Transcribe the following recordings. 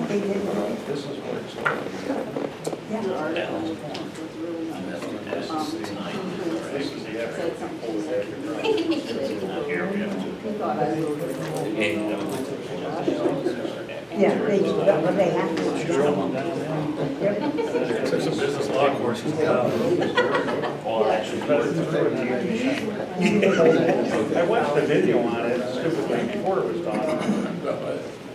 They did. This is where it's going. Yeah. This is the Said something that Here we have he thought I was over Yeah, they do, but they have to. Took some business law courses. Well, actually, I watched the video on it, stupid thing before it was done.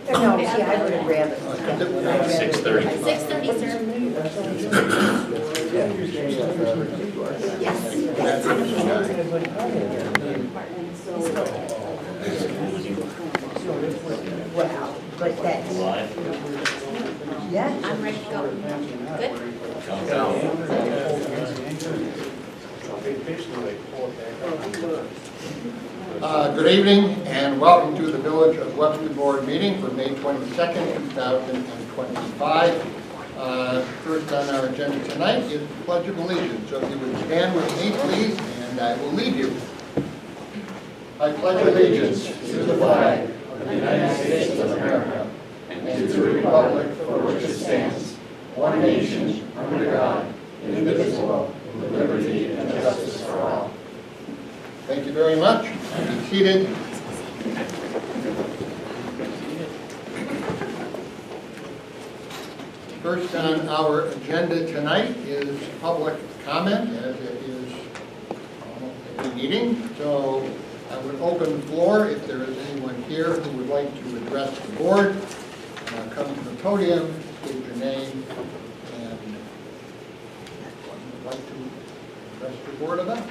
No, see, I would have rather. 6:30. 6:30, sir. Yes. Wow, but that's, yeah. I'm ready to go. Good? Good evening and welcome to the Village of Webster Board meeting for May 22nd, 2025. First on our agenda tonight is the Pledge of Allegiance. So if you would stand with me, please, and I will lead you. I pledge allegiance to the flag of the United States of America and to the republic for which it stands, one nation, under God, indivisible, with liberty and justice for all. Thank you very much. Be seated. First on our agenda tonight is public comment, as it is almost every meeting. So I would open the floor if there is anyone here who would like to address the board. Come to the podium, state your name, and what you would like to address the board about.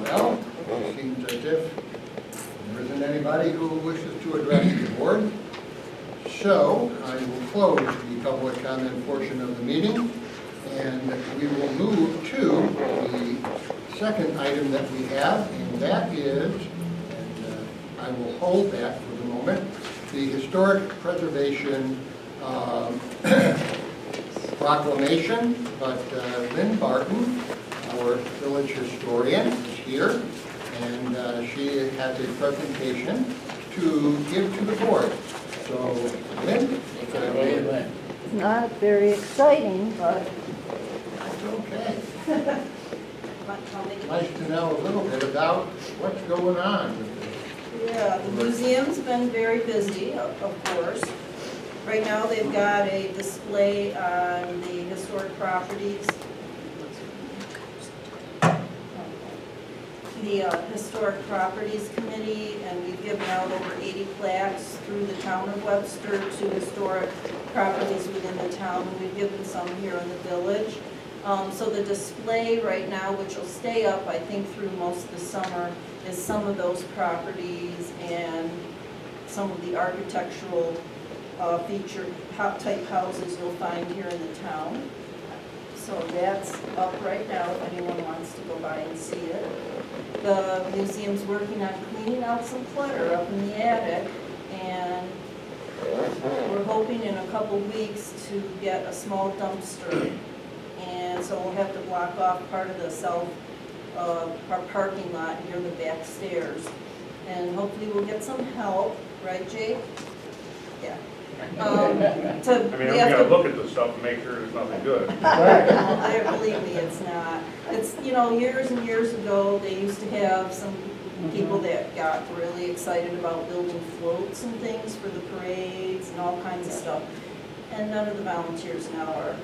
Well, it seems as if there isn't anybody who wishes to address the board. So I will close the public comment portion of the meeting, and we will move to the second item that we have, and that is, and I will hold that for the moment, the Historic Preservation Proclamation. But Lynn Barton, our village historian, is here, and she has a presentation to give to the board. So, Lynn? It's not very exciting, but That's okay. Nice to know a little bit about what's going on with this. Yeah, the museum's been very busy, of course. Right now, they've got a display on the historic properties. The Historic Properties Committee, and we've given out over 80 plaques through the town of Webster to historic properties within the town. We've given some here in the village. So the display right now, which will stay up, I think, through most of the summer, is some of those properties and some of the architectural feature type houses you'll find here in the town. So that's up right now if anyone wants to go by and see it. The museum's working on cleaning out some clutter up in the attic, and we're hoping in a couple weeks to get a small dumpster. And so we'll have to block off part of the our parking lot near the back stairs. And hopefully we'll get some help, right, Jake? Yeah. I mean, we gotta look at the stuff and make sure there's nothing good. Believe me, it's not. It's, years and years ago, they used to have some people that got really excited about building floats and things for the parades and all kinds of stuff. And none of the volunteers now are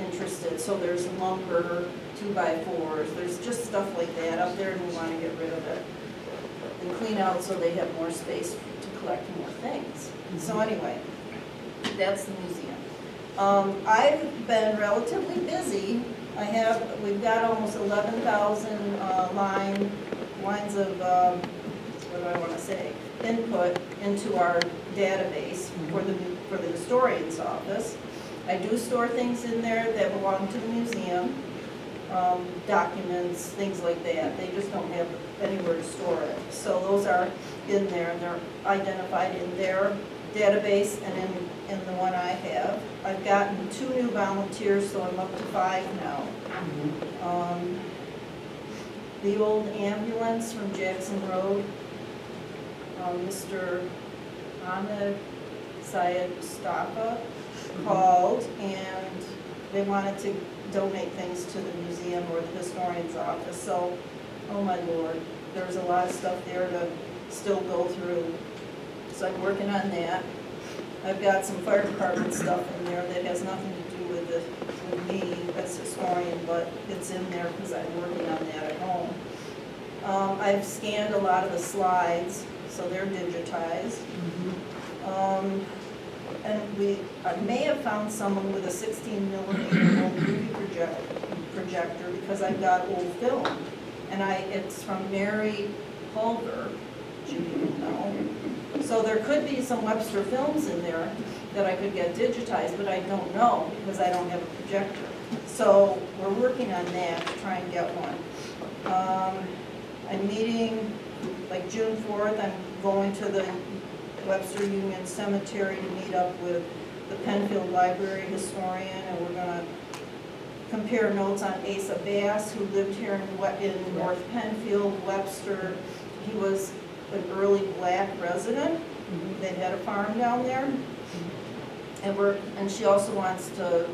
interested. So there's lumber, 2x4s, there's just stuff like that up there, and we want to get rid of it and clean out so they have more space to collect more things. So anyway, that's the museum. I've been relatively busy. We've got almost 11,000 lines of, what do I want to say, input into our database for the historian's office. I do store things in there that belong to the museum, documents, things like that. They just don't have anywhere to store it. So those are in there, and they're identified in their database and in in the one I have. I've gotten 2 new volunteers, so I'm up to 5 now. The old ambulance from Jackson Road, Mr. Ahmed Syed Mustafa called, and they wanted to donate things to the museum or the historian's office. So, oh my Lord, there's a lot of stuff there to still go through. So I'm working on that. I've got some fire department stuff in there that has nothing to do with me as historian, but it's in there because I'm working on that at home. I've scanned a lot of the slides, so they're digitized. And I may have found someone with a 16mm old movie projector because I've got old film. And it's from Mary Pulver, which you didn't know. So there could be some Webster films in there that I could get digitized, but I don't know because I don't have a projector. So we're working on that to try and get one. I'm meeting, like June 4th, I'm going to the Webster Union Cemetery to meet up with the Penfield Library historian, and we're gonna compare notes on Asa Bass, who lived here in North Penfield, Webster. He was an early black resident. They had a farm down there. And she also wants to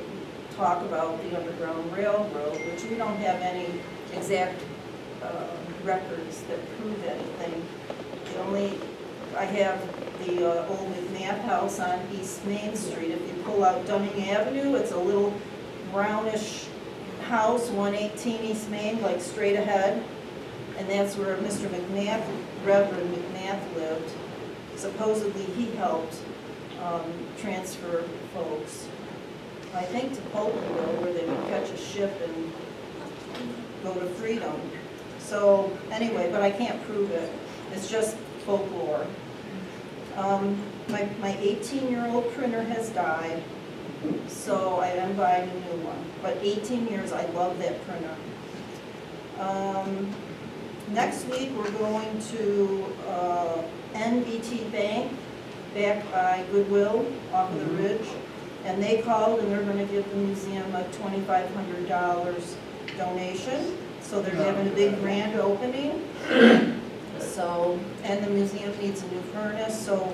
talk about the Underground Railroad, which we don't have any exact records that prove anything. I have the old McNabb house on East Main Street. If you pull out Dunning Avenue, it's a little brownish house, 118 East Main, like straight ahead. And that's where Mr. McNabb, Reverend McNabb lived. Supposedly he helped transfer folks, I think, to Polandville, where they would catch a ship and go to freedom. So anyway, but I can't prove it. It's just folklore. My 18-year-old printer has died, so I am buying a new one. But 18 years, I love that printer. Next week, we're going to NBT Bank, back by Goodwill, off of the ridge. And they called, and they're going to give the museum a $2,500 donation. So they're having a big grand opening. So, and the museum needs a new furnace, so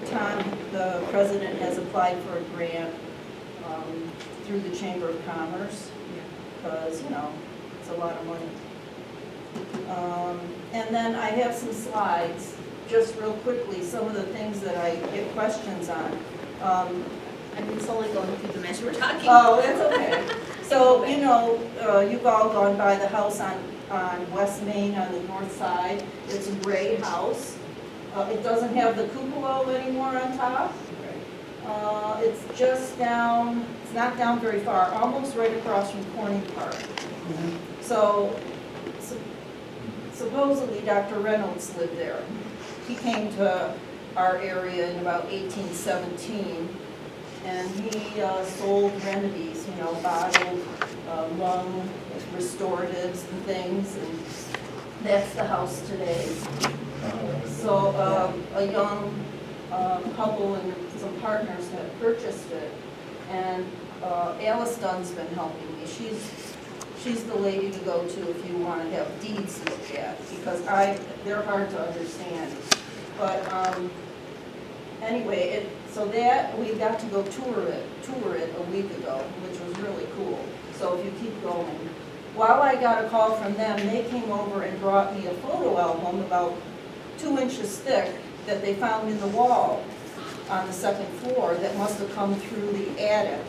Tom, the president, has applied for a grant through the Chamber of Commerce, because, it's a lot of money. And then I have some slides, just real quickly, some of the things that I get questions on. I've been slowly going through them as we're talking. Oh, that's okay. So, you've all gone by the house on West Main on the north side. It's a gray house. It doesn't have the cupola anymore on top. It's just down, it's not down very far, almost right across from Corning Park. So, supposedly Dr. Reynolds lived there. He came to our area in about 1817, and he sold remedies, bottled lung restoratives and things, and that's the house today. So a young couple and some partners have purchased it, and Alice Dunn's been helping me. She's the lady to go to if you want to have deeds looked at, because they're hard to understand. But anyway, so that we got to go tour it a week ago, which was really cool. So if you keep going. While I got a call from them, they came over and brought me a photo album about 2 inches thick that they found in the wall on the second floor that must have come through the attic.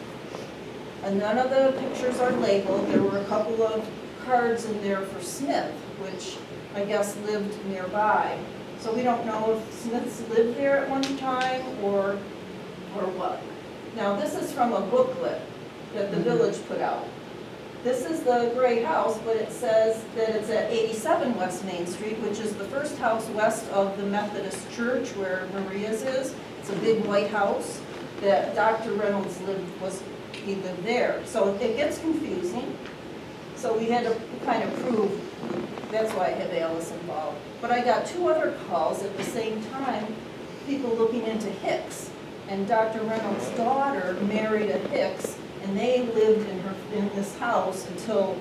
And none of the pictures are labeled. There were a couple of cards in there for Smith, which I guess lived nearby. So we don't know if Smiths lived there at one time or what. Now this is from a booklet that the village put out. This is the gray house, but it says that it's at 87 West Main Street, which is the first house west of the Methodist Church where Maria's is. It's a big white house that Dr. Reynolds he lived there. So it gets confusing. So we had to kind of prove, that's why I had Alice involved. But I got 2 other calls at the same time, people looking into Hicks. And Dr. Reynolds' daughter married a Hicks, and they lived in this house until,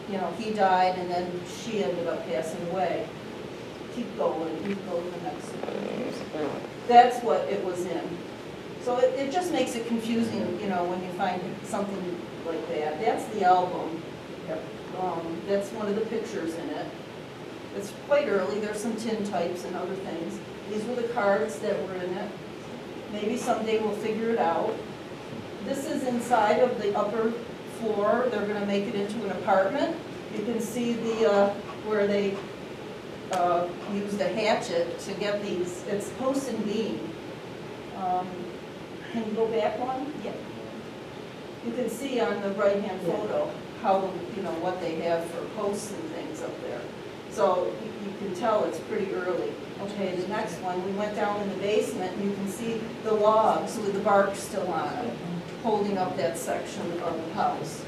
you know, he died, and then she ended up passing away. Keep going to the next one. That's what it was in. So it just makes it confusing, you know, when you find something like that. That's the album. That's one of the pictures in it. It's quite early, there's some tintypes and other things. These were the cards that were in it. Maybe someday we'll figure it out. This is inside of the upper floor. They're gonna make it into an apartment. You can see the, where they used a hatchet to get these. It's post and beam. Can you go back one? Yeah. You can see on the right-hand photo how, you know, what they have for posts and things up there. So you can tell it's pretty early. Okay, the next one, we went down in the basement, and you can see the logs with the bark still on it, holding up that section of the house.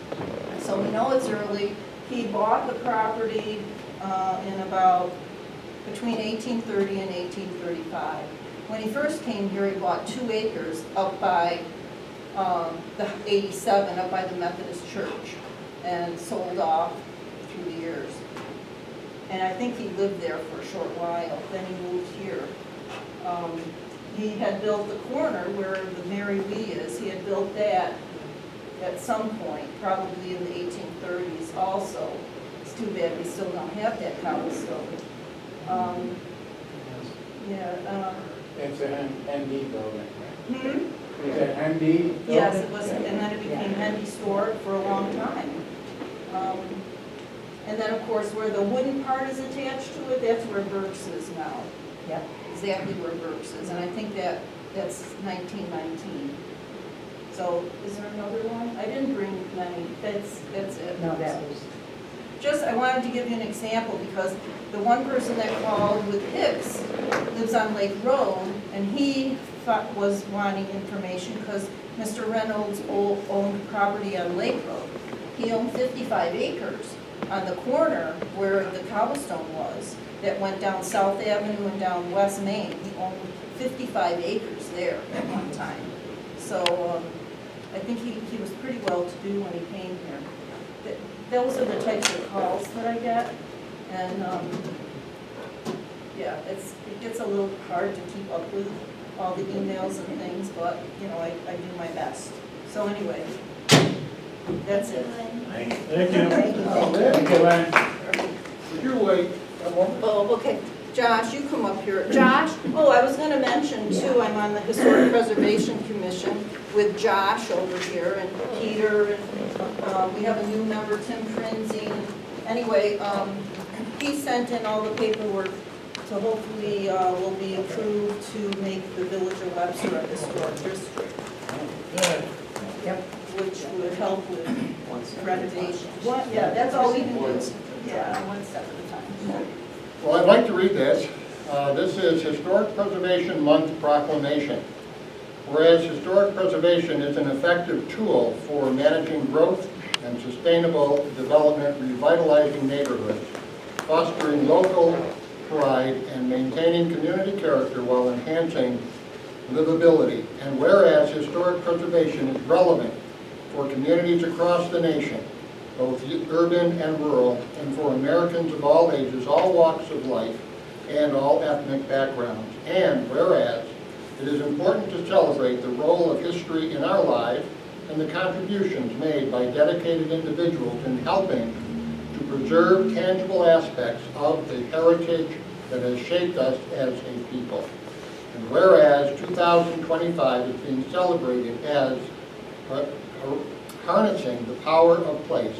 So we know it's early. He bought the property in about between 1830 and 1835. When he first came here, he bought 2 acres up by the 87, up by the Methodist Church, and sold off through the years. And I think he lived there for a short while, then he moved here. He had built the corner where the Mary Lee is, he had built that at some point, probably in the 1830s also. It's too bad we still don't have that cobblestone. It's an ND building, right? Hmm? Is it ND building? Yes, it was, and then it became Hendy Store for a long time. And then, of course, where the wooden part is attached to it, that's where Burke's is now. Yep. Exactly where Burke's is, and I think that's 1919. So, is there another one? I didn't bring many, that's it. No, that was, Just, I wanted to give you an example, because the one person that called with Hicks lives on Lake Road, and he was wanting information, because Mr. Reynolds owned property on Lake Road. He owned 55 acres on the corner where the cobblestone was, that went down South Avenue and down West Main. He owned 55 acres there at one time. So I think he was pretty well-to-do when he came here. Those are the types of calls that I get, and yeah, it gets a little hard to keep up with all the emails and things, but, you know, I do my best. So anyway, that's it. Thank you. thank you. Thank you, Len. Would you wait a moment? Oh, okay. Josh, you come up here. Josh, oh, I was gonna mention too, I'm on the Historic Preservation Commission with Josh over here, and Peter, and we have a new member, Tim Frenzy. Anyway, he sent in all the paperwork, so hopefully will be approved to make the Village of Webster a historic district, Yep. which would help with renovation. Yeah, that's all we can do. Yeah, one step at a time. Well, I'd like to read this. This is Historic Preservation Month Proclamation. Whereas historic preservation is an effective tool for managing growth and sustainable development, revitalizing neighborhoods, fostering local pride, and maintaining community character while enhancing livability. And whereas historic preservation is relevant for communities across the nation, both urban and rural, and for Americans of all ages, all walks of life, and all ethnic backgrounds. And whereas it is important to celebrate the role of history in our lives and the contributions made by dedicated individuals in helping to preserve tangible aspects of the heritage that has shaped us as a people. And whereas 2025 is being celebrated as harnessing the power of place,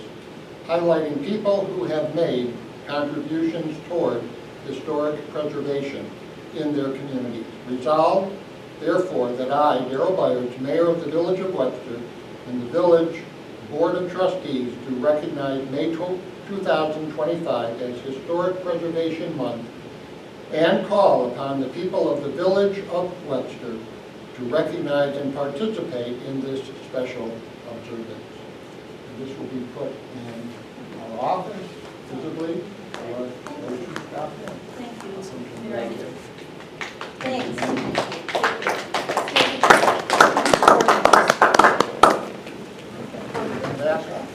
highlighting people who have made contributions toward historic preservation in their communities. Resolved, therefore, that I, Darrell Byers, Mayor of the Village of Webster, and the Village Board of Trustees do recognize May 2025 as Historic Preservation Month, and call upon the people of the Village of Webster to recognize and participate in this special observance. And this will be put in our office, visibly, or stop there. Thank you. Thanks.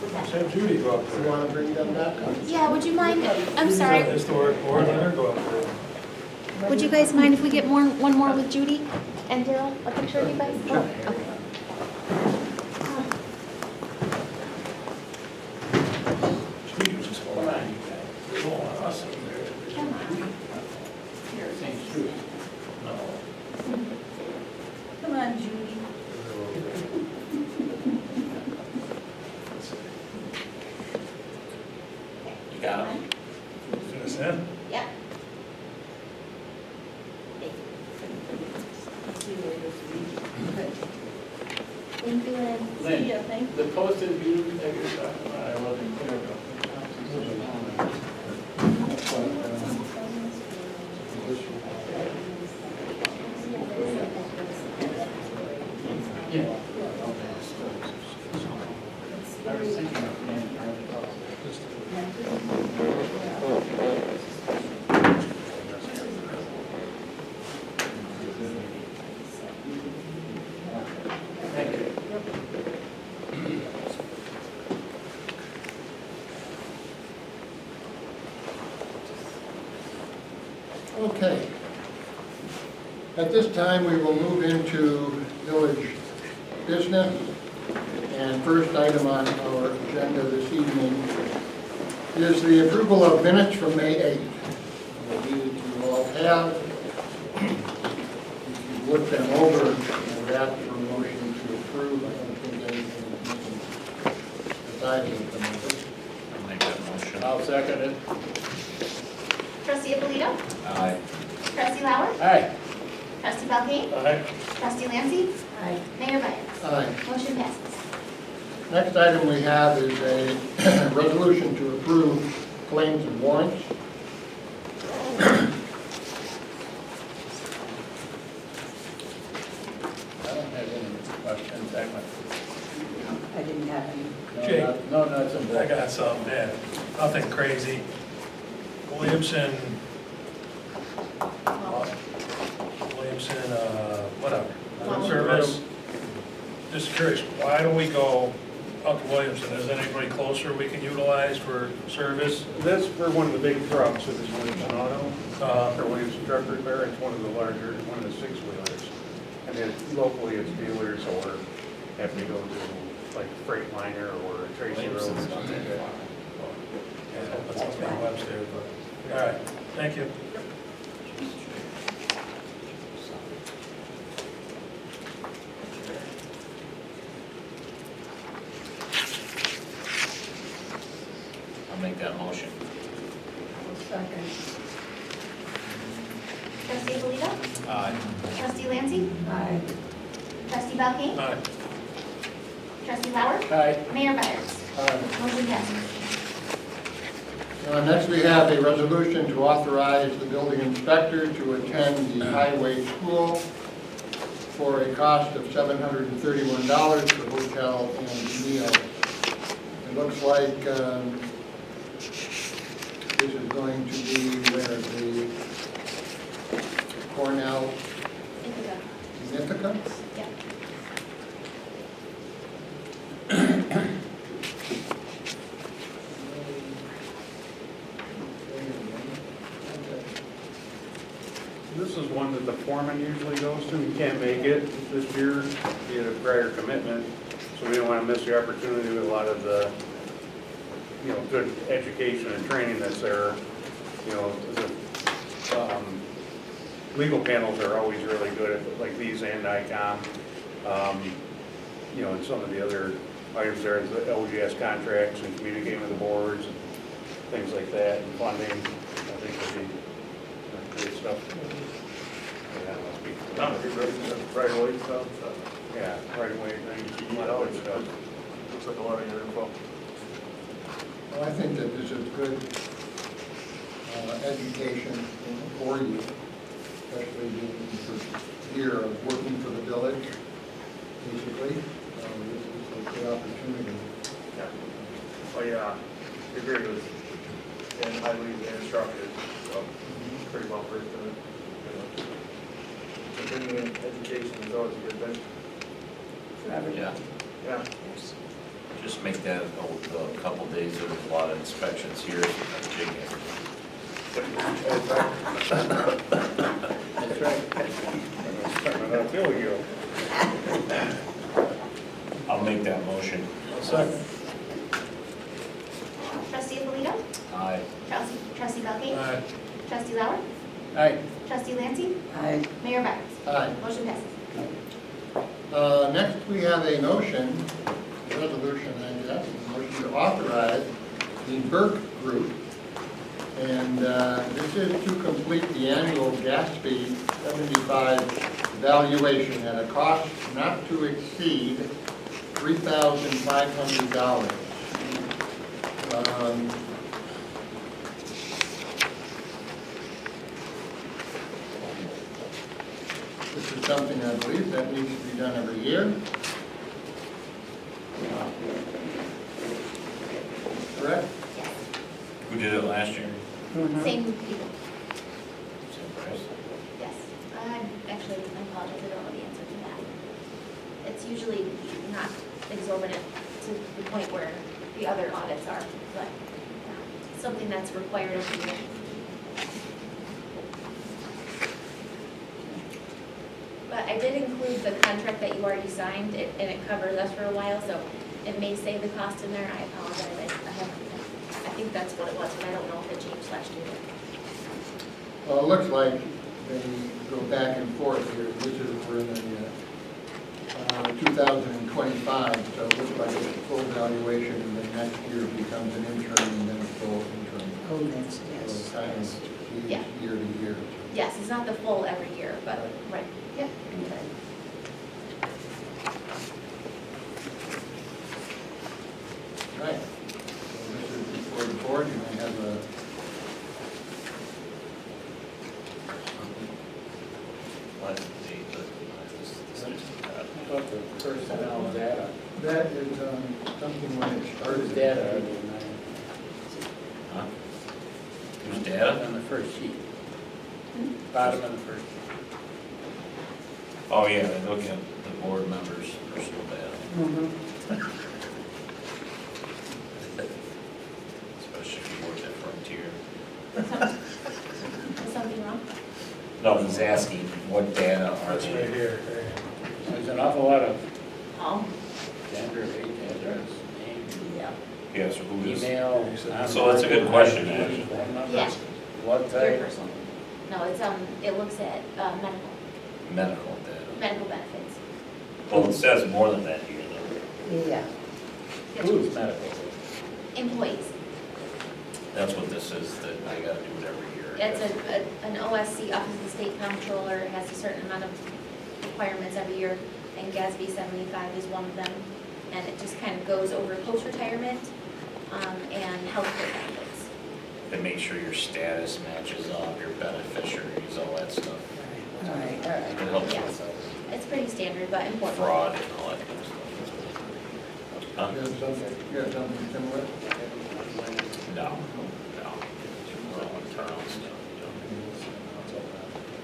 with that. Have Judy go up You want to bring them back up? Yeah, would you mind, I'm sorry, Historic board, let her go up there. would you guys mind if we get one more with Judy and Daryl, a picture of you guys? Oh, okay. Judy just Come on, you guys. hold on, us in there. Come on. St. Street. No. Come on, Judy. You got it. Finish that? Yeah. Thank you, Lynn. Lynn, See ya, thank you. the posted view that you're talking about, I wasn't clear about. Yeah. I was thinking of name. Thank you. Okay. At this time, we will move into village business. And first item on our agenda this evening is the approval of minutes from May 8th. These you all have. If you look them over, and would ask for a motion to approve. I don't think anything is missing aside from them. I'll make that motion. I'll second it. Trustee Abolito? Aye. Trustee Lauer? Aye. Trustee Belkane? Aye. Trustee Lancy? Aye. Mayor Byers? Aye. Motion passes. Next item we have is a resolution to approve claims and warrants. I don't have any questions, I went. I didn't have any. No, Jake. No, nuts and I bolts. got something, yeah, nothing crazy. Williamson, whatever, service. Just curious, why do we go out to Williamson? Is anybody closer we can utilize for service? That's for one of the big trucks, it is Williamson Auto, for Williamson Truck Repair, it's one of the larger, one of the six-wheelers. And then locally, it's dealers or have to go to like Freightliner or Tracy Road or something like that. Yeah, that's up in Webster, but, all right, thank you. I'll make that motion. Second. Trustee Abolito? Aye. Trustee Lancy? Aye. Trustee Belkane? All right, Trustee Lauer? Aye. Mayor Byers? Motion passes. Next, we have a resolution to authorize the building inspector to attend the highway school for a cost of $731 for hotel and meals. It looks like this is going to be where the Cornell Ithaca? Yeah. This is one that the foreman usually goes to, he can't make it this year, he had a prior commitment, so we don't want to miss the opportunity with a lot of the, you know, good education and training that's there. You know, legal panels are always really good at, like these and ICOM. You know, and some of the other items there, the LGS contracts and communicating with the boards and things like that, and funding, I think would be great stuff. Yeah, I'll speak to that. right away, stuff. Yeah, right away, things, a lot of other stuff. Looks like a lot of your info. Well, I think that this is good education for you, especially being the first year of working for the village, basically. This is a good opportunity. Yeah. Oh, yeah, your grade was highly instructed, so pretty well versed in it. Continuing education is always a good thing. Yeah. Yeah. Just make that a couple days, there's a lot of inspections here, so that jig That's right. There we go. I'll make that motion. Second. Trustee Alito? Aye. Trustee Belkane? Aye. Trustee Lauer? Aye. Trustee Lancy? Aye. Mayor Byers? Aye. Motion passes. Next, we have a motion, resolution, I guess, a motion to authorize the Burke Group. And this is to complete the annual GASB 75 valuation at a cost not to exceed $3,500. This is something I believe that needs to be done every year. Correct? Yes. Who did it last year? Same people. Same price? Yes. Actually, I apologize, I don't know the answer to that. It's usually not exorbitant to the point where the other audits are, but something that's required of you. But I did include the contract that you already signed, and it covers us for a while, so it may say the cost in there. I apologize, I think that's what it was, but I don't know if it changed last year. Well, it looks like they go back and forth here. This is, we're in the 2025, so it looks like it's a full valuation, and then next year becomes an interim, and then a full interim. Oh, that's, So yes. it's kind of Yeah. year to year. Yes, it's not the full every year, but, right, yep. Right. So this is before the board, you may have a... What is the date? This is How about the personnel data? That is something when it Where's started. data? Are they Huh? Who's data? on the first sheet? Bottom of the first. Oh, yeah, they look at the board members' personal data, especially if you work at Frontier. Is something wrong? No, he's asking what data are That's right they? here. There's an awful lot of Oh. gender, age, address, name, Yeah. Yeah, so who is? email. So that's a good question, actually. Phone numbers, Yeah. blood Your type. personal. No, it's, it looks at, Medical data. medical benefits. Well, it says more than that here, though. Yeah. Who's medical? Employees. That's what this is, that I gotta do it every year. It's an OSC, Office of the State Comptroller, it has a certain amount of requirements every year, and GASB 75 is one of them. And it just kind of goes over post-retirement, and healthcare benefits. And make sure your status matches up, your beneficiaries, all that stuff. All right, all right. It helps Yeah. with It's pretty standard, but important. fraud and all that kind of stuff. Huh? You have something similar? No, no. We're all internal stuff.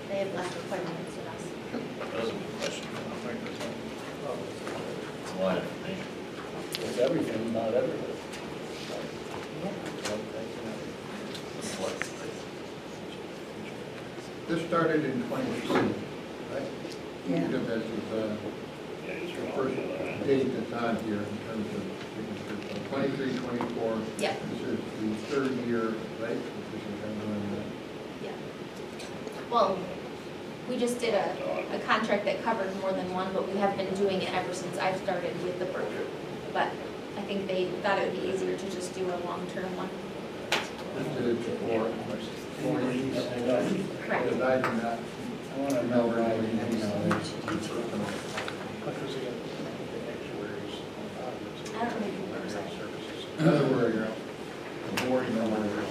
They have less requirements than us. That was a good question. It's a lot of information. It's everything about everything. This started in 2016, right? Yeah. Because this is the first date that's on here in terms of signatures. So 23, 24. Yeah. This is the third year, right? This is kind of doing Yeah. Well, we just did a contract that covered more than one, but we have been doing it ever since I've started with the Burke Group. But I think they thought it would be easier to just do a long-term one. this did it for 4 years. Correct. Because I do not I want to know remember why having any knowledge. I don't remember. In other words, the board members,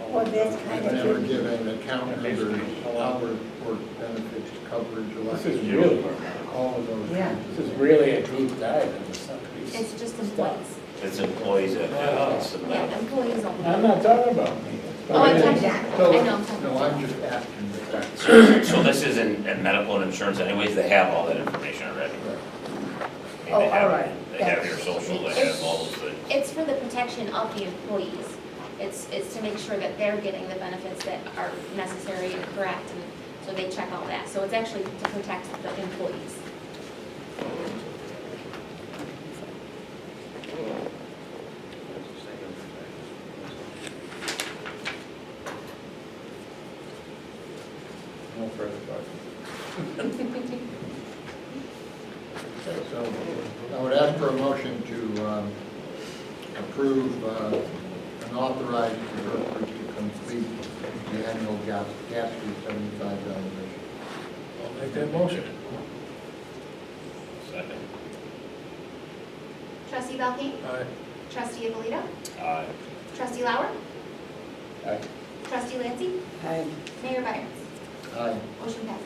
Well, that's kind I've never of, given account numbers, hours work, benefits, coverage, This is election, really, all of those. Yeah. things. this is really a deep dive into some of these. It's just employees. It's employees that have it, so Yeah, that- employees I'm only. not talking about me. Oh, I'm talking, So, I know, I'm talking. no, I'm just asking. So this is in medical and insurance anyways, they have all that information already. I mean, Oh, they have- all right. They They have your social, they have all those things. It's for the protection of the employees. It's to make sure that they're getting the benefits that are necessary and correct, and so they check all that. So it's actually to protect the employees. No further questions. Okay, so I would ask for a motion to approve and authorize the clerk to complete the annual gas fee 75 evaluation. I'll make that motion. Second. Trustee Belkane? Aye. Trustee Abolito? Aye. Trustee Lauer? Aye. Trustee Lancy? Aye. Mayor Byers? Aye. Motion passes.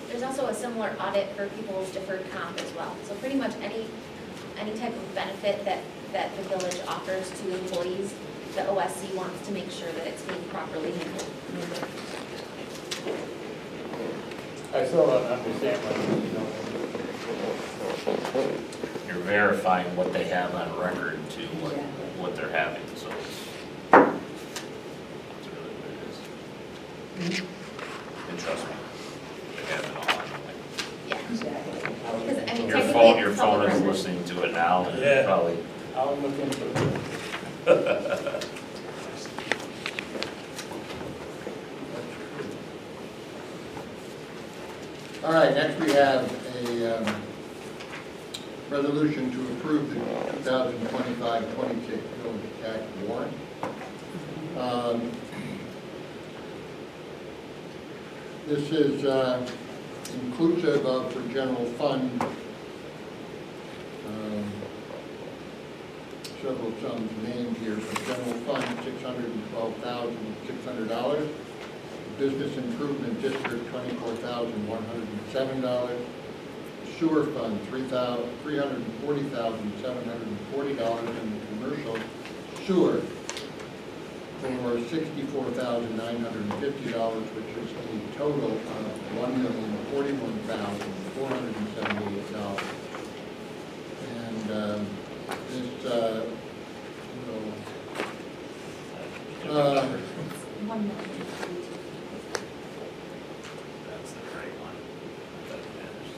There's also a similar audit for people's deferred comp as well. So pretty much any type of benefit that the village offers to employees, the OSC wants to make sure that it's being properly handled. I still don't understand You're verifying what they have on record to Yeah. what they're having, so that's really what it is. And trust me, they have it all on. Yeah. Exactly. Because, I mean, Your technically phone, it's your a phone public is record. listening to it now, and Yeah. probably, I'll look into it. All right, next we have a resolution to approve the 2025-26 village tax warrant. This is inclusive of the general fund, several sums named here. For general fund, $612,600. Business Improvement District, $24,107. Sewer Fund, $340,740, and the commercial sewer for $64,950, which is a total of $1,041,478. And this will 1 million. that's the right one. That matters.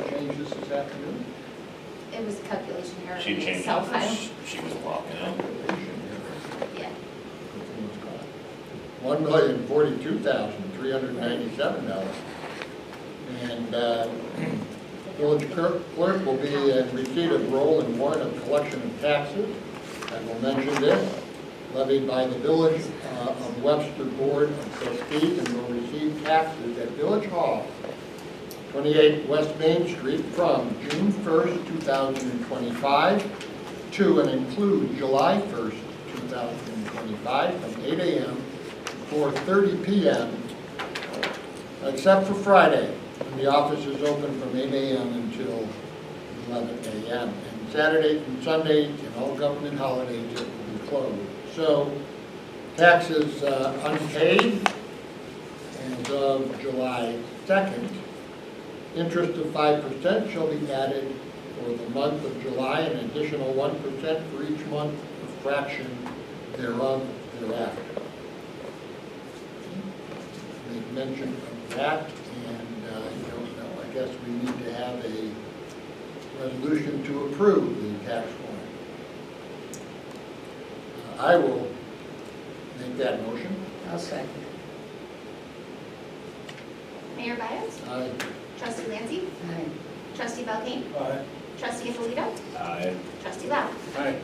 change this afternoon. It was a calculation error. She in the changed Excel it, file. she was walking in. Yeah. $1,042,397. And village clerk will be in receipt of roll and warrant of collection of taxes. I will mention this, levied by the village of Webster Board of Trustees, and will receive taxes at Village Hall, 28 West Main Street, from June 1st, 2025 to and include July 1st, 2025, from 8 a.m. to 4:30 p.m., except for Friday, when the office is open from 8 a.m. until 11 a.m. And Saturdays and Sundays and all government holidays it will be closed. So taxes unpaid as of July 2nd. Interest of 5% shall be added for the month of July, an additional 1% for each month, a fraction thereof thereafter. Make mention of that, and I guess we need to have a resolution to approve the tax warrant. I will make that motion. I'll second. Mayor Byers? Aye. Trustee Lancy? Aye. Trustee Belkane? Aye. Trustee Abolito? Aye. Trustee Lauer? Aye.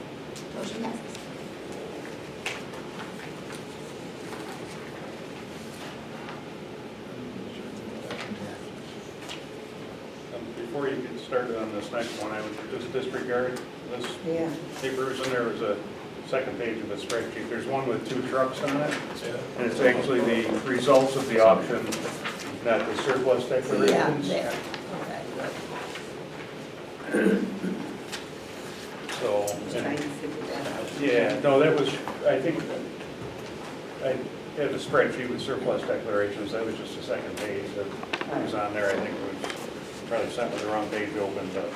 Motion passes. Before you get started on this next one, I would just disregard this Yeah. papers, and there was a second page of a spreadsheet. There's one with 2 trucks on it, Yeah. and it's actually the results of the auction, not the surplus Yeah, declarations. there. Okay. So, Just trying to figure that out. yeah, no, that was, I think, I had a spreadsheet with surplus declarations, that was just the second page that was on there, I think it was probably sent with the wrong page open, but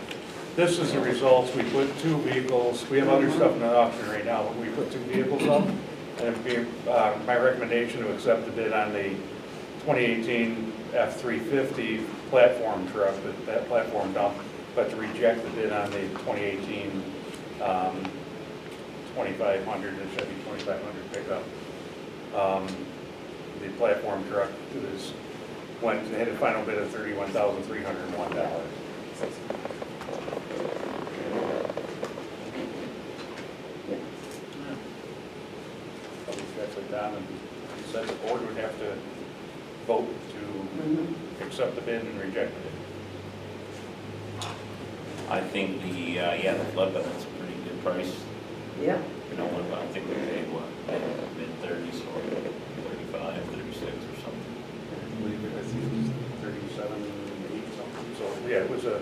this is the results, we put 2 vehicles, we have other stuff in the auction right now, but we put 2 vehicles up, and it'd be my recommendation to accept the bid on the 2018 F-350 platform truck, that platform dump, but to reject the bid on the 2018 2500, the Chevy 2500 pickup. The platform truck had a final bid of $31,301. Probably check with Don, and he said the board would have to vote to accept the bid and reject it. I think the flip, that's a pretty good price. Yeah. You know, I think we paid, mid-30s or 35, 36 or something. I believe it was 37, 8 something. So, yeah, it was a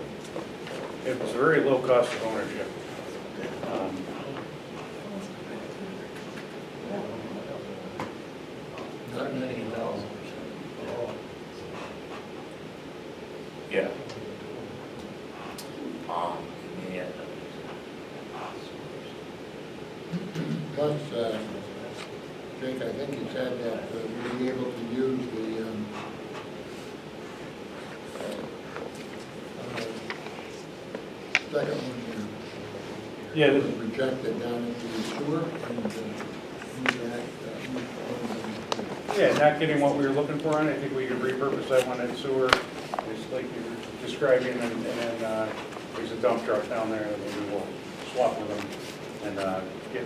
very low cost of ownership. Not many. Yeah. Yeah. Plus, Jake, I think you said that we'll be able to use the second one Yeah, here. Rejected down at the sewer and use that. yeah, not getting what we were looking for on it. I think we could repurpose that one at sewer, just like you were describing, and then there's a dump truck down there that we will swap with them and get,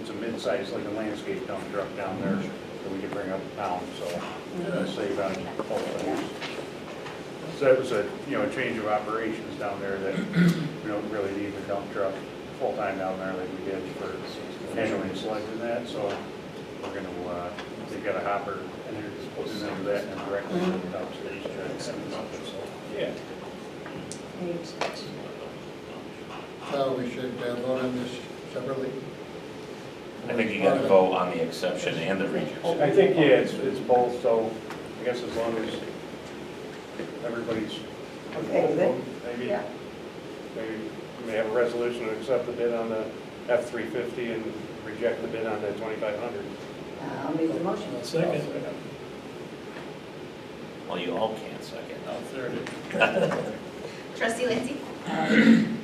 it's a mid-size, like a landscape dump truck down there that we can bring up town, so save on both things. So that was a change of operations down there that we don't really need the dump truck full-time down there like we did for handling sludge and that, so we're gonna, they've got a hopper and they're just putting into that and directly to the dump station and send it up, so, yeah. So we should vote on this separately? I think you gotta vote on the exception and the rejection. I think, yeah, it's both, so I guess as long as everybody's. Okay, good. Maybe, Yeah. maybe we may have a resolution to accept the bid on the F-350 and reject the bid on the 2500. I'll make the motion. Second. Well, you all can't second. I'll third it. Trustee Lindsay?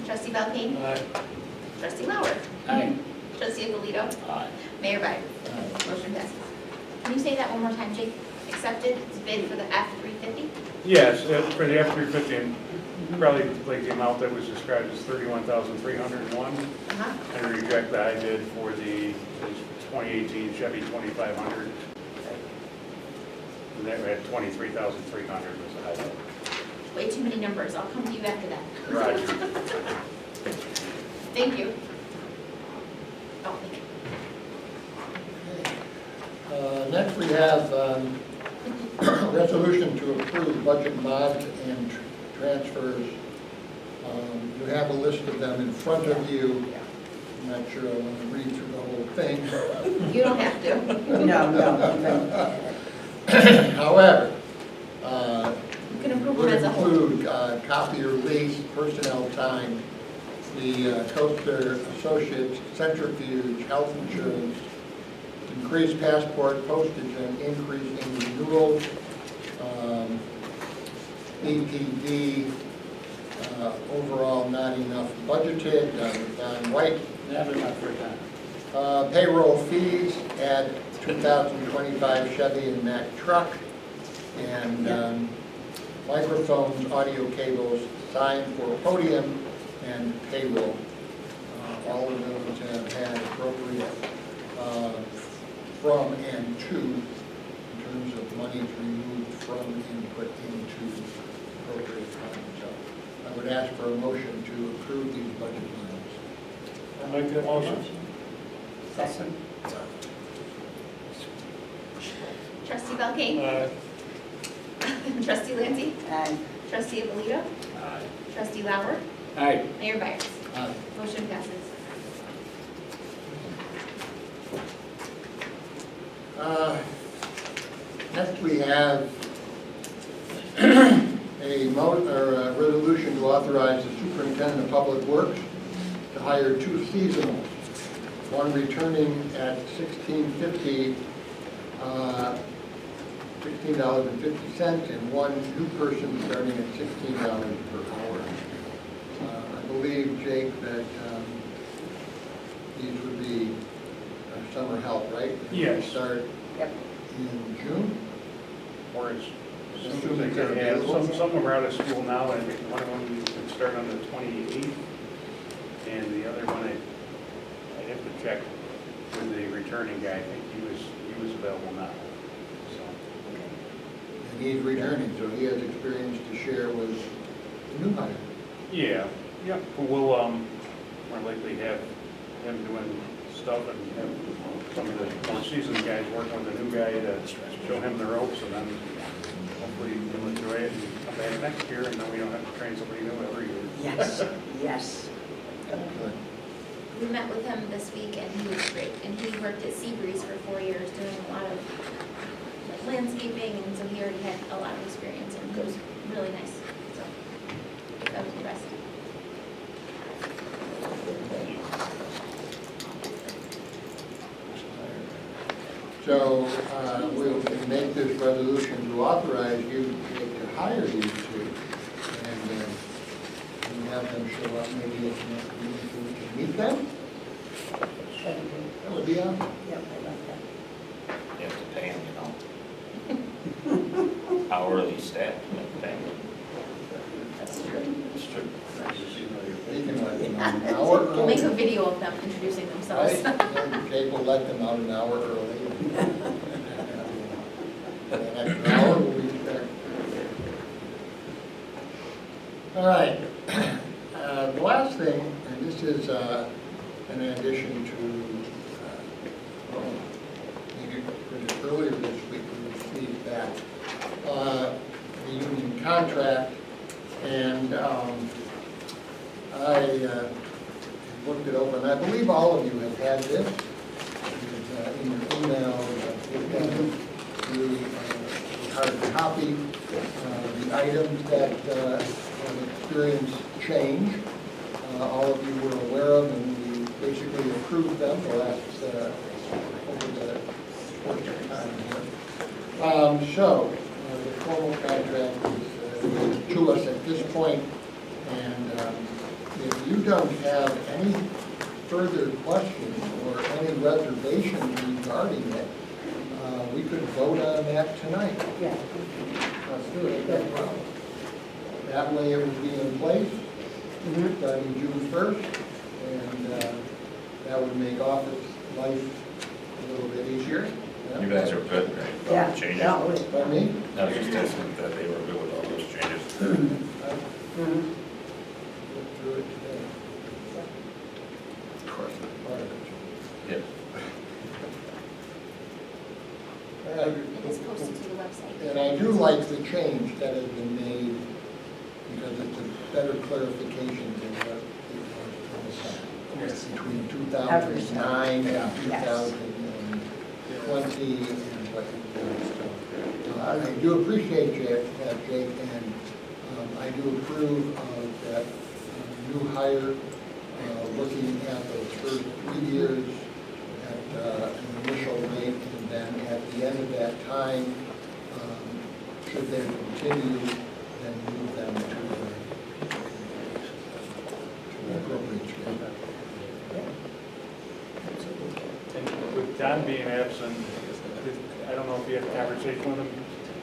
Trustee Belkane? Aye. Trustee Lauer? Aye. Trustee Alito? Aye. Mayor Byers? Motion passes. Can you say that one more time, Jake? Accepted bid for the F-350? Yes, for the F-350, and probably like the amount that was described as $31,301, Uh-huh. and reject the high bid for the 2018 Chevy 2500. And that had 23,300 was the high bid. Way too many numbers. I'll come to you after that. Roger. Thank you. Oh, thank you. Next, we have resolution to approve budget mods and transfers. You have a list of them in front of you. I'm not sure I want to read through the whole thing. You don't have to. No. However, You can approve would them as a whole. include copier lease, personnel time, the Coaster Associates centrifuge, health insurance, increased passport postage and increase in renewals, BPD, overall not enough budgeted, Don White. Never enough for that. Payroll fees, add 2025 Chevy and Mack truck, and microphones, audio cables, sign for podium, and payroll. All of those have had appropriate from and to, in terms of money removed from and put into appropriate funds. So I would ask for a motion to approve these budget lines. I'll make that motion. Second. Trustee Belkane? Aye. Trustee Lindsay? Aye. Trustee Alito? Aye. Trustee Lauer? Aye. Mayor Byers. Aye. Motion passes. Next, we have a resolution to authorize the superintendent of public works to hire two seasonals, one returning at $16.50, $16.50, and one new person starting at $16 per hour. I believe, Jake, that these would be summer help, right? Yes. Start Yep. in June? Or as As soon as they can, yeah, some of them are out of school now, and I think one of them would start on the 28th, and the other one, I'd have to check with the returning guy, I think he was available now, so. And he's returning, so he has experience to share with the new hire. Yeah, yeah, but we'll, more likely have him doing stuff and have some of the more seasoned guys working with the new guy to show him the ropes, and then hopefully he'll enjoy it and come back next year, and then we don't have to train somebody new every year. Yes, yes. We met with him this week and he was great. And he worked at Seabreeze for 4 years doing a lot of like landscaping, and so he already had a lot of experience and he was really nice. So I was impressed. So we'll make this resolution to authorize you to hire these two, and we have them show up maybe at the next meeting so we can meet them. That'd be good. That would be awesome. Yep, I like that. You have to pay them, you know. Hourly staff, you have to pay them. That's true. It's true. You can let them out an hour We'll make a early. video of them introducing themselves. Right, and Jake will let them out an hour early. An extra hour will be spare. All right, the last thing, and this is in addition to, maybe pretty earlier this week, we received back the union contract, and I looked it over, and I believe all of you have had this. It's in your email, the hard copy, the items that have experienced change. All of you were aware of, and we basically approved them the last, over the course of time here. So, the formal contract is to us at this point, and if you don't have any further questions or any reservations regarding it, we could vote on that tonight. Yeah. Let's do it. No problem. That way it would be in place starting June 1st, and that would make office life a little bit easier. You guys are good, right? Yeah. Changes. Yeah, we- By me? I was just asking that they were good with all those changes. Mhm. Look through it today. Of course. Part of it. Yep. It is posted to the website. And I do like the change that has been made, because it's a better clarification than what it was between 2009 and 2020 and what it was. I do appreciate that, Jake, and I do approve of that new hire, looking at those first 3 years at an initial rate, and then at the end of that time, should they continue, then move them to the appropriate scale. And with Don being absent, I don't know if you had a conversation with him,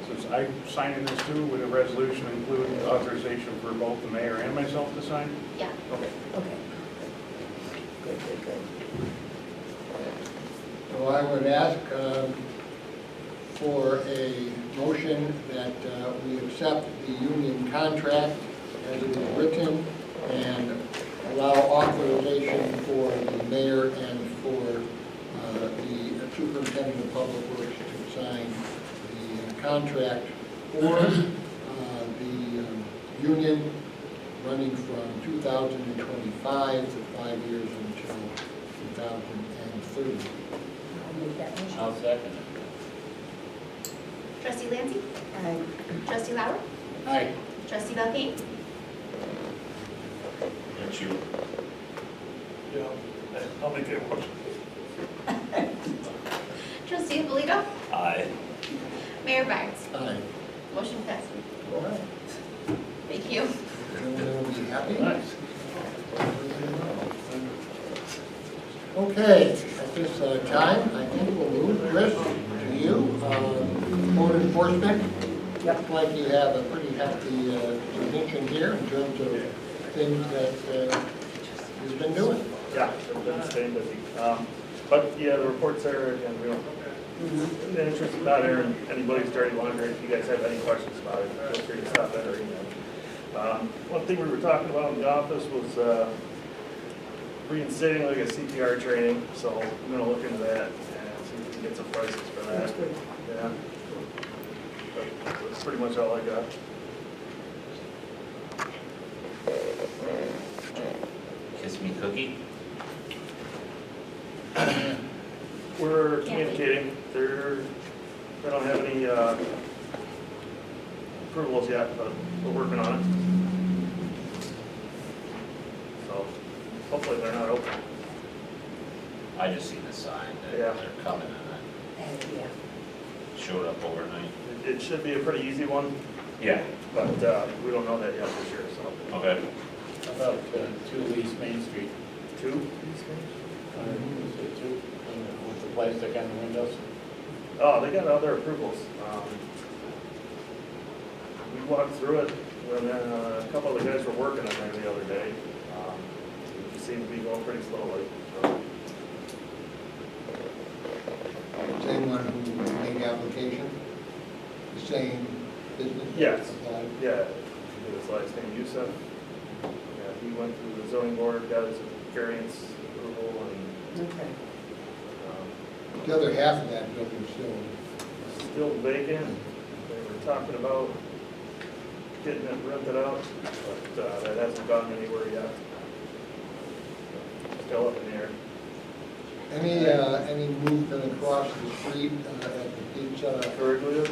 since I'm signing this too, would a resolution include authorization for both the mayor and myself to sign? Yeah. Okay. Okay. Good, good, good. So I would ask for a motion that we accept the union contract as it is written and allow authorization for the mayor and for the superintendent of public works to sign the contract for the union running from 2025 to 5 years until 2030. I'll make that motion. I'll second it. Trustee Lancy? Aye. Trustee Lauer? Aye. Trustee Belkane? That's you. Yeah, I'll make that motion. Trustee Alito? Aye. Mayor Barnes? Aye. Motion passes. All right. Thank you. Everyone will be happy? Nice. Okay, at this time, I think we'll move, Chris, to you. Code enforcement. Looks like you have a pretty hefty submission here in terms of things that you've been doing. Yeah, I've been staying busy. But yeah, the report's there, and we don't, in the interest of not airing anybody's dirty laundry, if you guys have any questions about it, feel free to stop in or email. One thing we were talking about in the office was reinstating like a CPR training, so I'm gonna look into that and see if we can get some prices for that. That's good. Yeah. But that's pretty much all I got. Kiss me cookie? We're communicating. They don't have any approvals yet, but we're working on it. So hopefully they're not open. I just seen the sign that Yeah. they're coming and Yeah. I showed up overnight. It should be a pretty easy one, Yeah. but we don't know that yet for sure, so. Okay. How about 2 East Main Street? 2? Is it 2? With the plastic on the windows? Oh, they got other approvals. We walked through it when a couple of the guys were working on there the other day. It seemed to be going pretty slowly. So. Same one who made the application, the same business? Yes. applied? Yeah, his last name Yusuf. Yeah, he went through the zoning board, got his variance approval, and Okay. The other half of that building still, still vacant. They were talking about getting it rented out, but that hasn't gone anywhere yet. Still up in the air. any movement across the street at the pizza? Correctly.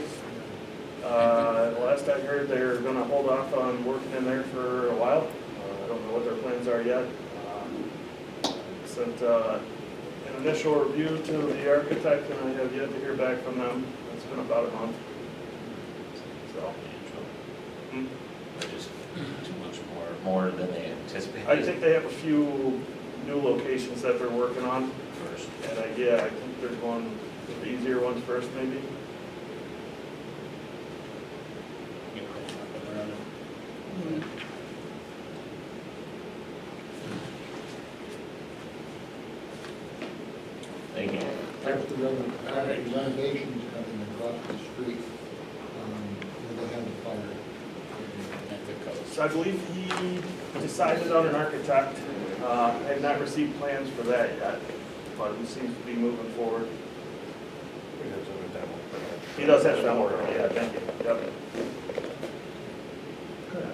Last I heard, they're gonna hold off on working in there for a while. I don't know what their plans are yet. Sent an initial review to the architect, and I have yet to hear back from them. It's been about a month. So, hmm. They're just too much more than they anticipated. I think they have a few new locations that they're working on. First. And I think there's one, the easier ones first maybe. You know, up and running. Thank you. That's the renovations coming across the street, where they have the fire. At the coast. So I believe he decided on an architect. I have not received plans for that yet, but he seems to be moving forward. He does have a demo, yeah, thank you. Yep. Good.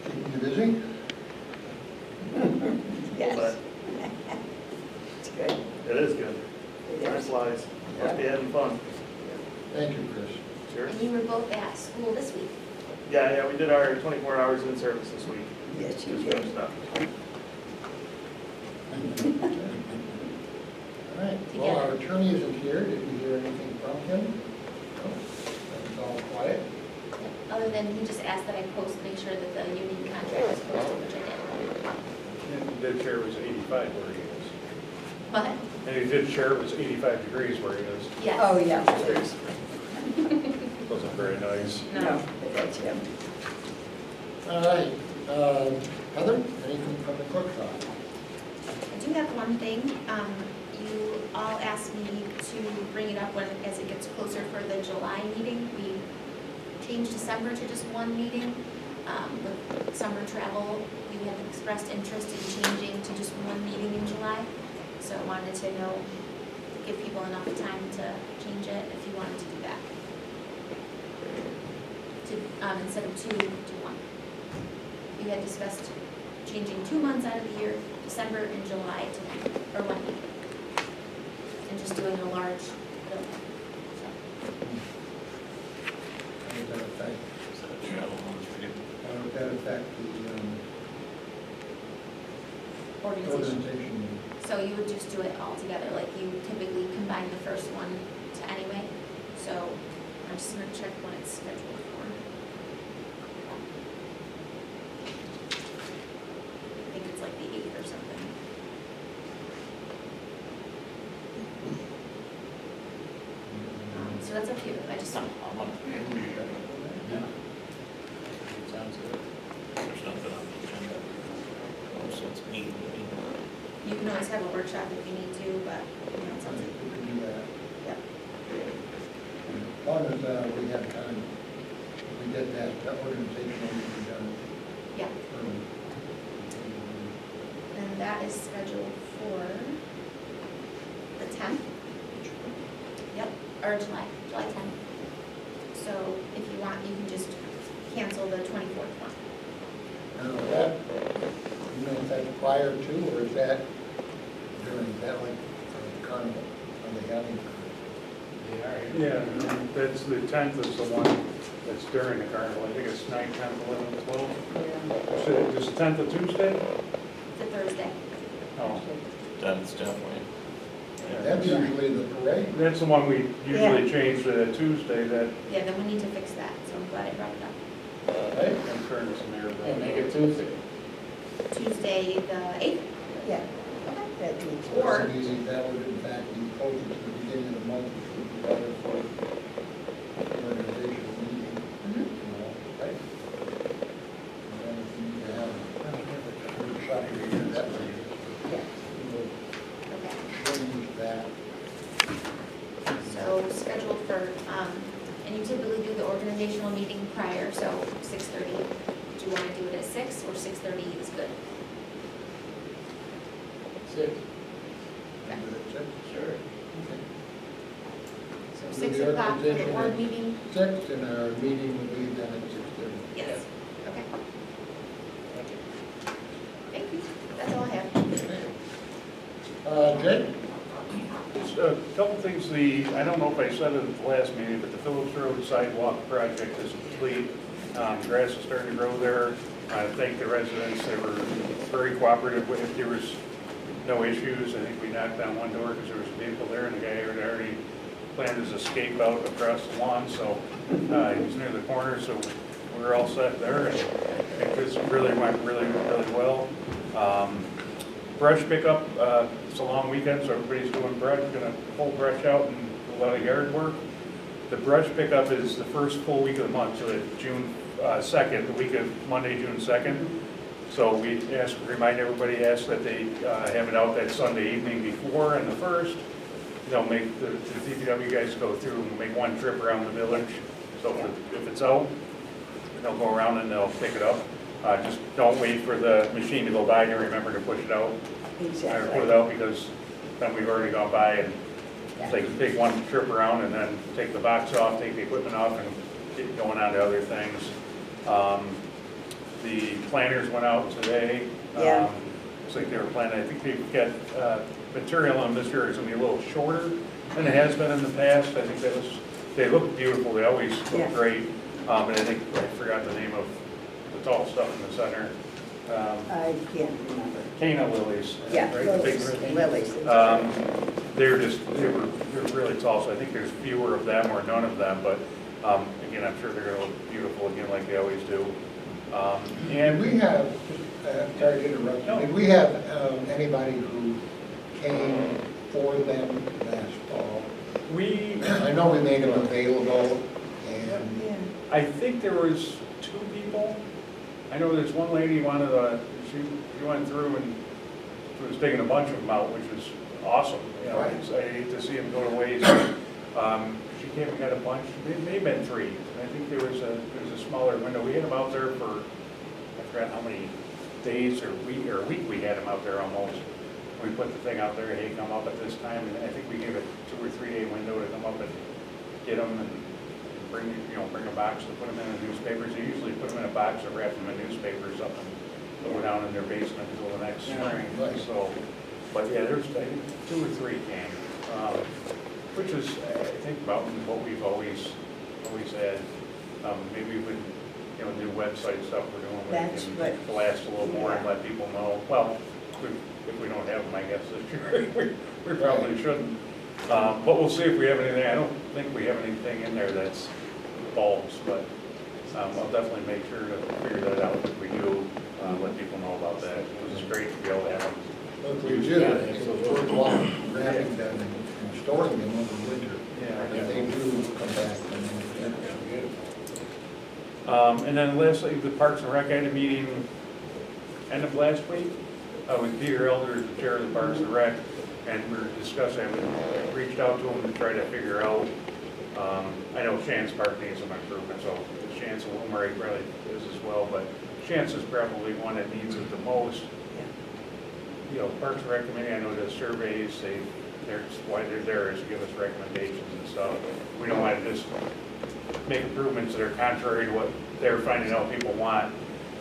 Keeping you busy? Yes. But It's good. it is good. It Time is. flies. Must be having fun. Thank you, Chris. Sure. And you were both at school this week. Yeah, we did our 24 hours in service this week. Yes, you Just did. finished up. All right, well, our attorney isn't here. Did you hear anything from him? No. It's all quiet. Other than he just asked that I make sure that the union contract is posted, which I did. And he did share it was 85 where he is. What? And he did share it was 85 degrees where he is. Yes. Oh, yeah. Wasn't very nice. No, that's him. All right, Heather, anything from the clerk's office? I do have one thing. You all asked me to bring it up as it gets closer for the July meeting. We changed December to just one meeting. With summer travel, we have expressed interest in changing to just one meeting in July. So I wanted to give people enough time to change it if you wanted to do that. to, instead of 2 to 1. You had discussed changing 2 months out of the year, December and July to 1, or 1 week. And just doing a large bill. So, How would that affect, Is that a travel one for you? how would that affect the organization. organization? So you would just do it all together, like you typically combine the first one to anyway. So I'm just gonna check when it's scheduled for. I think it's like the 8th or something. So that's up to you, I just, I'm on it. Yeah. Sounds good. There's nothing on the agenda. Oh, so it's me. you can always have a workshop if you need to, but, you know, it sounds like, We can do that. yep. As long as we have time, we get that organizational meeting done Yeah, early. and that is scheduled for the 10th. Yep, or July 10th. So if you want, you can just cancel the 24th one. Now, that, you know, is that prior to, or is that during, is that like carnival? Are they having? Yeah, that's the 10th is the one that's during the carnival. I think it's 9, 10, 11, 12. So is the 10th a Tuesday? It's a Thursday. Oh, That's definitely. That's usually the parade. that's the one we usually change to that Tuesday, that, Yeah, then we need to fix that, so I'm glad I brought it up. Right? in fairness, Mayor. Yeah, make it Tuesday. Tuesday, the 8th? Yeah, Okay. that needs. Or- That would in fact be closer to the beginning of the month, which would be better for organizational meeting, Mhm. you know, right? And then if you need to have a workshop, you can do that way. Yeah. We'll Okay. change that. So scheduled for, and you typically do the organizational meeting prior, so 6:30. Do you want to do it at 6 or 6:30 is good? 6. Okay. Sure. So Will 6 the o'clock for the organization board at meeting? 6, and our meeting will be then at 6:30. Yes. Okay. Thank you. That's all I have. Jake? Just a couple things, I don't know if I said it at the last meeting, but the Phillips Road sidewalk project is complete. Grass is starting to grow there. I thank the residents, they were very cooperative with it. There was no issues. I think we knocked on one door because there was a vehicle there, and the guy had already planned his escape out across the lawn, so he was near the corner, so we were all set there, and I think this really went really well. Brush pickup, it's a long weekend, so everybody's doing brush, gonna pull brush out and do a lot of yard work. The brush pickup is the first full week of the month, so it's June 2nd, the week of Monday, June 2nd. So we remind everybody, that they have it out that Sunday evening before and the 1st. They'll make, the DPW guys go through and make one trip around the village. So if it's out, they'll go around and they'll pick it up. Just don't wait for the machine to go by and remember to push it out. Or put Exactly. it out, because then we've already gone by, and they can take one trip around and then take the box off, take the equipment off, and get going on to other things. The planters went out today. Yeah. Looks like they were planning, I think they've got material on this year is gonna be a little shorter than it has been in the past. I think they look beautiful, they always Yeah. look great. And I think, I forgot the name of the tall stuff in the center. I can't remember. Cana lilies. Yeah, right? The big lilies. They're really tall, so I think there's fewer of them or none of them, but again, I'm sure they're gonna look beautiful again like they always do. And we have, sorry to interrupt, No. did we have anybody who came for them last fall? I know we made them available, and Yeah. I think there was 2 people. I know there's one lady wanted she went through and she was taking a bunch of them out, which was awesome. You know, Right. I hate to see them go to waste. She came and got a bunch, it may have been 3. I think there was a smaller window. We had them out there for, I forgot how many days or a week we had them out there almost. We put the thing out there, hey, come up at this time, and I think we gave a 2 or 3 day window to come up and get them, and bring a box to put them in the newspapers. They usually put them in a box and wrap them in newspapers up and go down in their basement until the next spring. right. So, but yeah, there's I think 2 or 3 came, which is, I think, about what we've always had. Maybe we would, do website stuff we're doing, That's we right. can blast a little more and let people know. Well, if we don't have them, I guess this year, we probably shouldn't. But we'll see if we have anything. I don't think we have anything in there that's bulbs, but I'll definitely make sure to figure that out if we do, let people know about that. It was great to be able to have them. Look, we do, it's worthwhile wrapping them and storing them over the winter. If they do come back. And then lastly, the Parks and Rec, I had a meeting end of last week with Peter Elder, the chair of the Parks and Rec, and we were discussing, I reached out to him to try to figure out, I know Shan's Park needs some improvement, so Shan's and Wilmer probably is as well, but Shan's is probably one that needs it the most. Parks and Rec Committee, I know does surveys, why they're there is to give us recommendations and stuff. We don't want to just make improvements that are contrary to what they're finding out people want.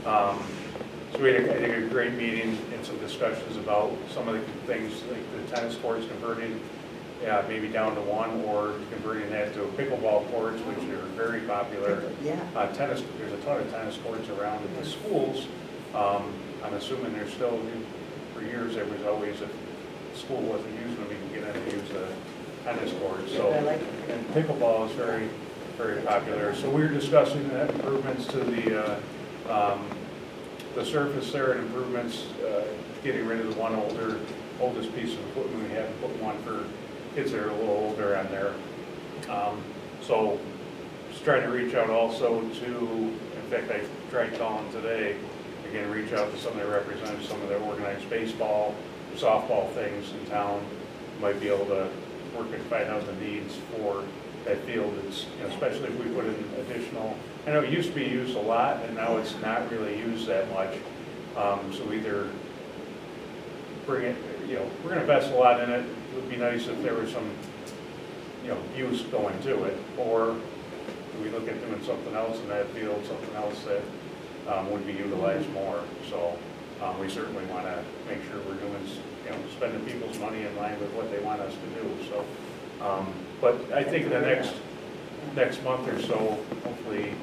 So we had, I think, a great meeting and some discussions about some of the things, like the tennis courts converting, maybe down to 1, or converting that to pickleball courts, which are very popular. Yeah. There's a ton of tennis courts around in the schools. I'm assuming there's still, for years, there was always, if the school wasn't using them, you can get in and use the tennis courts. So, I like it. and pickleball is very, very popular. So we were discussing the improvements to the surface there and improvements, getting rid of the one oldest piece of equipment we have, and put one for kids that are a little older on there. So just trying to reach out also to, in fact, I tried calling today, again, reach out to some of the representatives, some of the organized baseball, softball things in town, might be able to work and find out the needs for that field. It's, especially if we put in additional, I know it used to be used a lot, and now it's not really used that much. So either bring it, we're gonna invest a lot in it. It would be nice if there was some, use going to it, or do we look at doing something else in that field, something else that would be utilized more. So we certainly want to make sure we're doing, spending people's money in line with what they want us to do. So, but I think the next month or so, hopefully,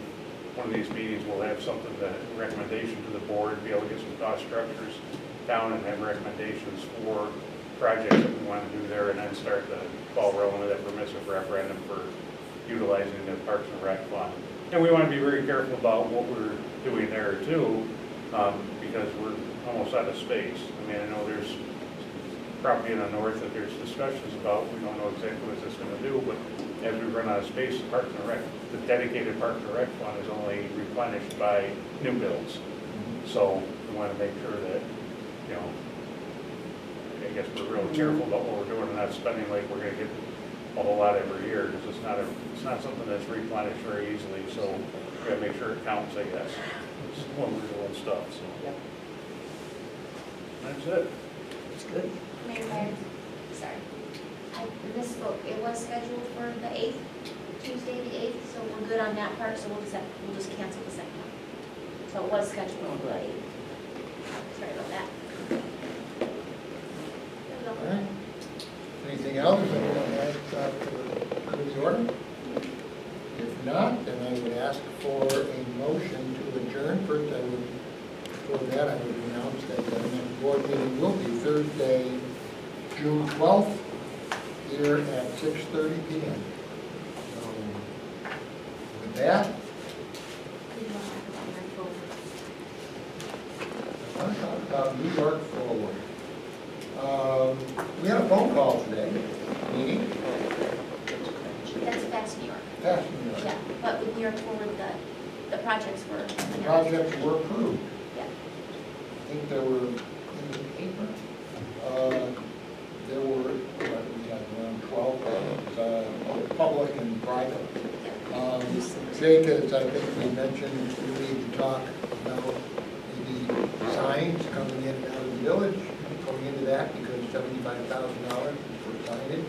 one of these meetings will have something, recommendation to the board, be able to get some cost structures down and have recommendations for projects that we want to do there, and then start the ball rolling with that permissive referendum for utilizing the Parks and Rec fund. And we want to be very careful about what we're doing there too, because we're almost out of space. I mean, I know there's property in the north that there's discussions about. We don't know exactly what it's going to do, but as we run out of space, the Parks and Rec, the dedicated Parks and Rec fund is only replenished by new builds. So we want to make sure that, I guess we're real careful about what we're doing and not spending like we're going to get a whole lot every year, because it's not something that's replenished very easily. So we got to make sure it counts, I guess. It's when we're doing stuff. So that's it. It's good. Mayor Myers, sorry. I misspoke. It was scheduled for the 8th, Tuesday the 8th, so we're good on that part, so we'll just cancel the second one. So it was scheduled for the 8th. Sorry about that. There we All go. right. Anything else anyone has to the order? If not, then I would ask for a motion to adjourn. First, before that, I would announce that the next board meeting will be Thursday, June 12th, here at 6:30 p.m. So, with that, I want to talk about New York Forward. We had a phone call today, meeting, That's Fast New York. past New York. Yeah, but with New York Forward, the projects were The announced. projects were approved. Yeah. I think there were, in the paper, there were, we had around 12, public and private. Jake, as I think we mentioned, we need to talk about maybe signs coming in and out of the village, going into that, because $75,000 for signage,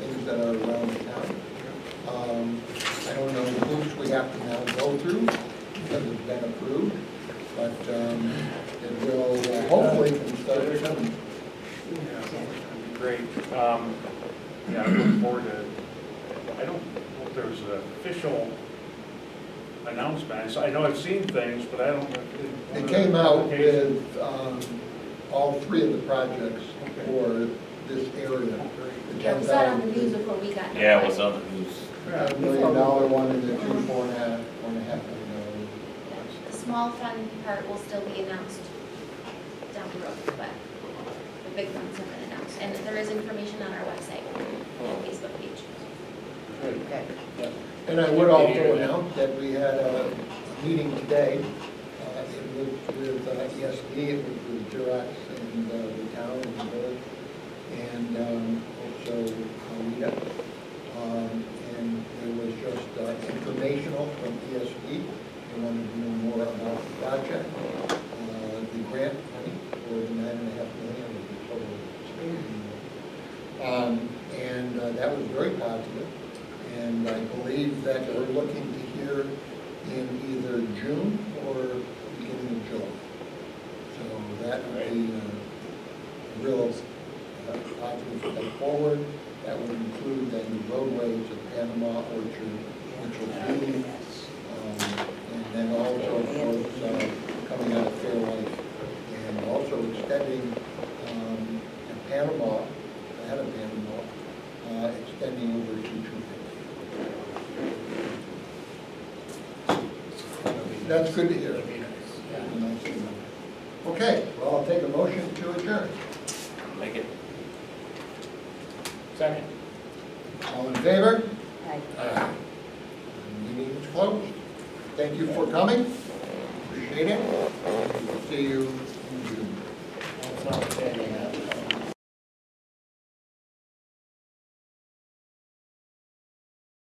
things that are around the town. I don't know the hoops we have to now go through because it's been approved, but it will hopefully can start soon. Yeah, that'd be great. Yeah, I look forward to, I don't know if there was an official announcement. I know I've seen things, but I don't know. It came out with all three of the projects for this area. The Yeah, we saw it on the news before we got. Yeah, it was on the news. $10 million one and the two, $4.5 million. The small fund part will still be announced down the road, but the big ones have been announced. And there is information on our website, and Facebook page. Okay. And I would also announce that we had a meeting today. It was with ESD, it was with Xerox and the town and the village, and also Alita. And it was just informational from ESD. They wanted to know more about the project, the grant money for the $9.5 million of the total spending. And that was very positive. And I believe that we're looking to hear in either June or beginning of July. So that would be a real positive step forward. That would include the new roadway to Panama Orchard, which will be, and then also, of course, coming out of Fairlight, and also extending at Panama, ahead of Panama, extending over to 250. That's good to hear. That'd be nice. Yeah. Nice to know. Okay, well, I'll take a motion to adjourn. Make it. Second. All in favor? Aye. Meeting is closed. Thank you for coming. Appreciate it. See you in June. That's not standing up.